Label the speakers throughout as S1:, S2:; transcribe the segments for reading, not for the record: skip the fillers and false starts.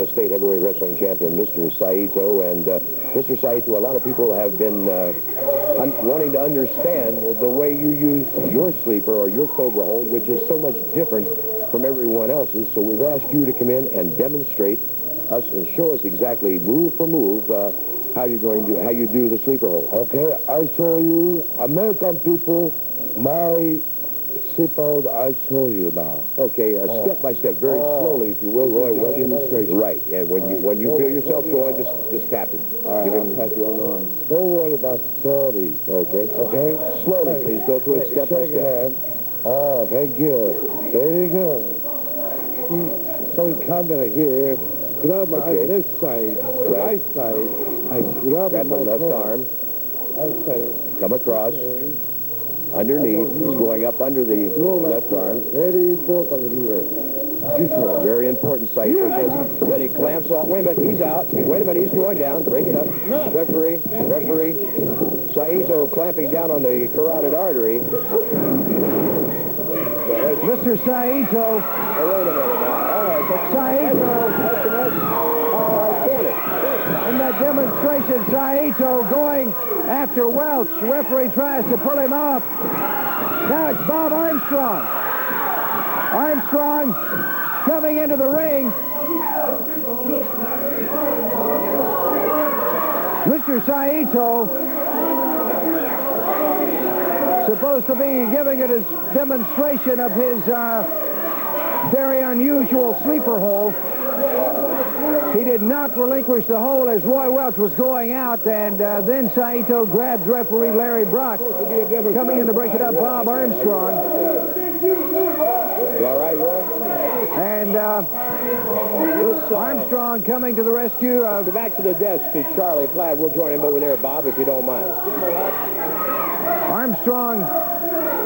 S1: Minnesota State Heavyweight Wrestling Champion, Mr. Saito. And Mr. Saito, a lot of people have been wanting to understand the way you use your sleeper or your Cobra hold, which is so much different from everyone else's. So we've asked you to come in and demonstrate us and show us exactly move for move how you do the sleeper hold.
S2: Okay, I show you American people my sleeper hold. I show you now.
S1: Okay, step by step, very slowly, if you will, Roy Welch.
S2: Demonstration.
S1: Right, and when you feel yourself going, just tap him.
S2: All right, I'll tap you on the arm. Don't worry about 30.
S1: Okay.
S2: Okay.
S1: Slowly, please go through it step by step.
S2: Oh, thank you. Very good. So you come in here, grab my left side, right side. I grab
S1: the
S2: my
S1: left arm.
S2: Outside.
S1: Come across. Underneath. He's going up under the left arm.
S2: Very important here.
S1: Very important, Saito says. Then he clamps off. Wait a minute, he's out. Wait a minute, he's going down. Break it up. Referee. Saito clamping down on the carotid artery.
S3: Mr. Saito.
S1: Oh, wait a minute now. All right,
S3: Saito. In that demonstration, Saito going after Welch. Referee tries to pull him off. Now it's Bob Armstrong. Armstrong coming into the ring. Mr. Saito supposed to be giving it a demonstration of his very unusual sleeper hold. He did not relinquish the hold as Roy Welch was going out, and then Saito grabs referee Larry Brock. Coming in to break it up, Bob Armstrong.
S1: You all right, Roy?
S3: And Armstrong coming to the rescue of...
S1: Go back to the desk to Charlie Platt. We'll join him over there, Bob, if you don't mind.
S3: Armstrong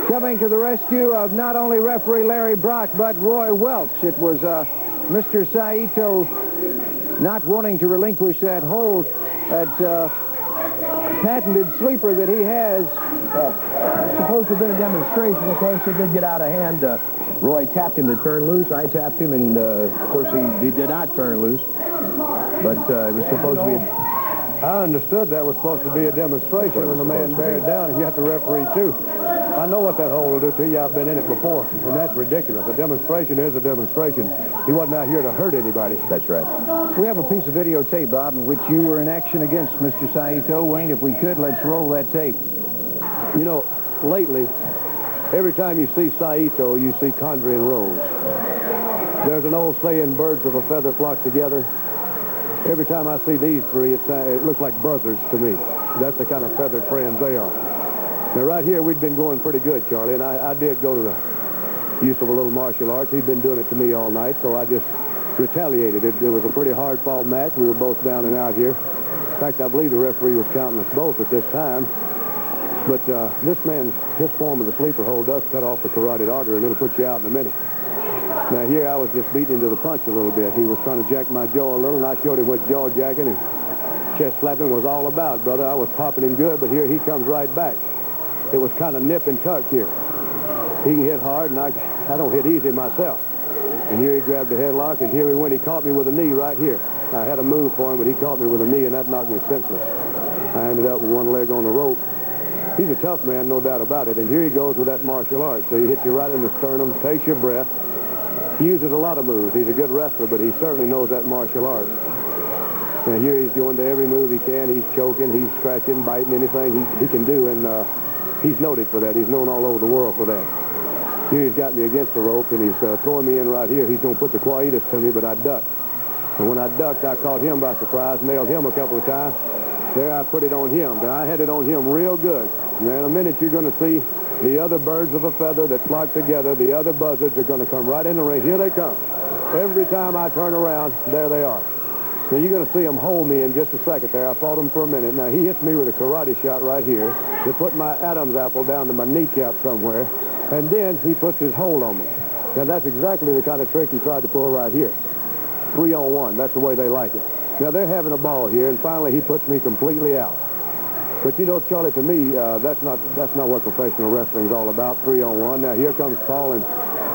S3: coming to the rescue of not only referee Larry Brock, but Roy Welch. It was Mr. Saito not wanting to relinquish that hold, that patented sleeper that he has.
S4: Supposed to have been a demonstration. Of course, it did get out of hand. Roy tapped him to turn loose. I tapped him, and of course, he did not turn loose. But it was supposed to be...
S5: I understood that was supposed to be a demonstration when the man bared down, and you have to referee, too. I know what that hold will do to you. I've been in it before, and that's ridiculous. A demonstration is a demonstration. He wasn't out here to hurt anybody.
S1: That's right.
S3: We have a piece of videotape, Bob, in which you were in action against Mr. Saito. Wayne, if we could, let's roll that tape.
S5: You know, lately, every time you see Saito, you see Condrey and Rose. There's an old saying, birds of a feather flock together. Every time I see these three, it looks like buzzards to me. That's the kind of feathered friends they are. Now, right here, we'd been going pretty good, Charlie, and I did go to the use of a little martial arts. He'd been doing it to me all night, so I just retaliated. It was a pretty hard-fought match. We were both down and out here. In fact, I believe the referee was counting us both at this time. But this man's, his form of the sleeper hold does cut off the carotid artery, and it'll put you out in a minute. Now, here I was just beating him to the punch a little bit. He was trying to jack my jaw a little, and I showed him what jaw jacking and chest slapping was all about, brother. I was popping him good, but here he comes right back. It was kind of nip and tuck here. He can hit hard, and I don't hit easy myself. And here he grabbed the headlock, and here he went. He caught me with a knee right here. I had a move for him, but he caught me with a knee, and that knocked me senseless. I ended up with one leg on the rope. He's a tough man, no doubt about it. And here he goes with that martial art. So he hits you right in the sternum, takes your breath. He uses a lot of moves. He's a good wrestler, but he certainly knows that martial art. And here he's going to every move he can. He's choking, he's scratching, biting, anything he can do. And he's noted for that. He's known all over the world for that. Here he's got me against the rope, and he's throwing me in right here. He's going to put the quietus to me, but I ducked. And when I ducked, I caught him by surprise, nailed him a couple of times. There I put it on him. Now, I had it on him real good. Now, in a minute, you're going to see the other birds of a feather that flock together. The other buzzards are going to come right in the ring. Here they come. Every time I turn around, there they are. Now, you're going to see them hold me in just a second there. I fought him for a minute. Now, he hits me with a karate shot right here. They put my Adam's apple down to my kneecap somewhere. And then he puts his hold on me. Now, that's exactly the kind of trick he tried to pull right here. 3-on-1. That's the way they like it. Now, they're having a ball here, and finally he puts me completely out. But, you know, Charlie, to me, that's not what professional wrestling is all about, 3-on-1. Now, here comes Paul, and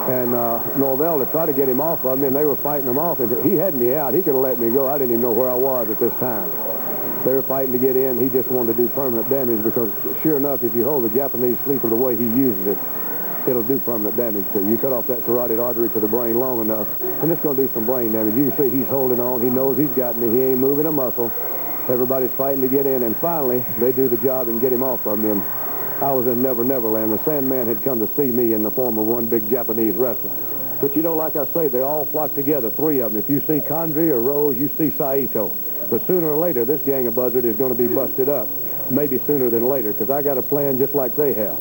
S5: And Norvell to try to get him off of me, and they were fighting him off. And he had me out. He could have let me go. I didn't even know where I was at this time. They were fighting to get in. He just wanted to do permanent damage because, sure enough, if you hold the Japanese sleeper the way he uses it, it'll do permanent damage to you. You cut off that carotid artery to the brain long enough, and it's going to do some brain damage. You can see he's holding on. He knows he's got me. He ain't moving a muscle. Everybody's fighting to get in, and finally, they do the job and get him off of me. And I was in Never Never Land. The Sandman had come to see me in the form of one big Japanese wrestler. But you know, like I say, they all flock together, three of them. If you see Condrey or Rose, you see Saito. But sooner or later, this gang of buzzard is going to be busted up. Maybe sooner than later, because I got a plan just like they have.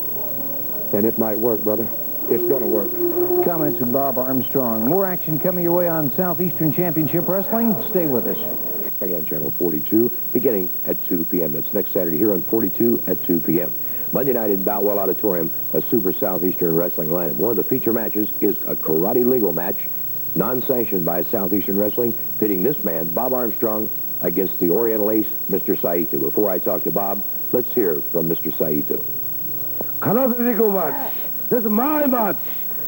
S5: And it might work, brother. It's going to work.
S3: Comments of Bob Armstrong. More action coming your way on Southeastern Championship Wrestling. Stay with us.
S1: On Channel 42, beginning at 2 p.m. That's next Saturday here on 42 at 2 p.m. Monday night in Boutwell Auditorium, a Super Southeastern Wrestling lineup. One of the feature matches is a karate legal match, non-sanctioned by Southeastern Wrestling, pitting this man, Bob Armstrong, against the Oriental Ace, Mr. Saito. Before I talk to Bob, let's hear from Mr. Saito.
S2: Karate legal match. This is my match.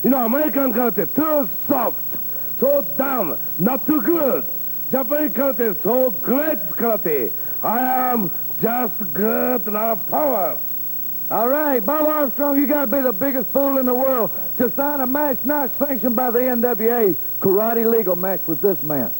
S2: You know, American karate, too soft, so dumb, not too good. Japanese karate is so great karate. I am just good, not power.
S3: All right, Bob Armstrong, you got to be the biggest fool in the world to sign a match not sanctioned by the NWA. Karate legal match with this man.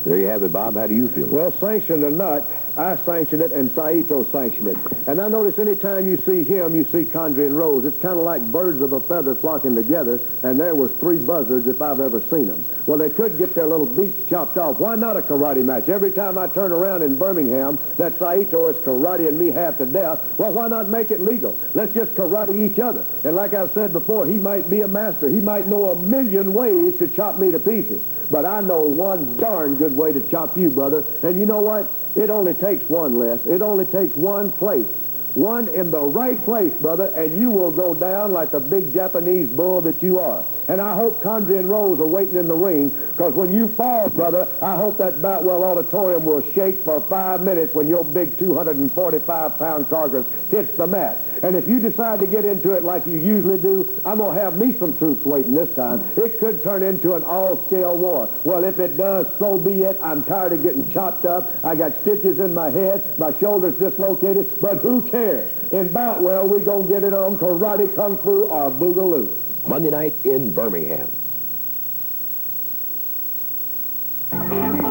S1: There you have it, Bob. How do you feel?
S5: Well, sanctioned or not, I sanctioned it and Saito sanctioned it. And I notice any time you see him, you see Condrey and Rose. It's kind of like birds of a feather flocking together, and there were three buzzards if I've ever seen them. Well, they could get their little beaks chopped off. Why not a karate match? Every time I turn around in Birmingham, that Saito is karateing me half to death. Well, why not make it legal? Let's just karate each other. And like I've said before, he might be a master. He might know a million ways to chop me to pieces. But I know one darn good way to chop you, brother. And you know what? It only takes one, Les. It only takes one place. One in the right place, brother, and you will go down like the big Japanese bull that you are. And I hope Condrey and Rose are waiting in the ring, because when you fall, brother, I hope that Boutwell Auditorium will shake for 5 minutes when your big 245-pound carcass hits the mat. And if you decide to get into it like you usually do, I'm going to have me some troops waiting this time. It could turn into an all-scale war. Well, if it does, so be it. I'm tired of getting chopped up. I got stitches in my head. My shoulder's dislocated. But who cares? In Boutwell, we're going to get it on karate, kung fu, or boogaloo.
S1: Monday night in Birmingham.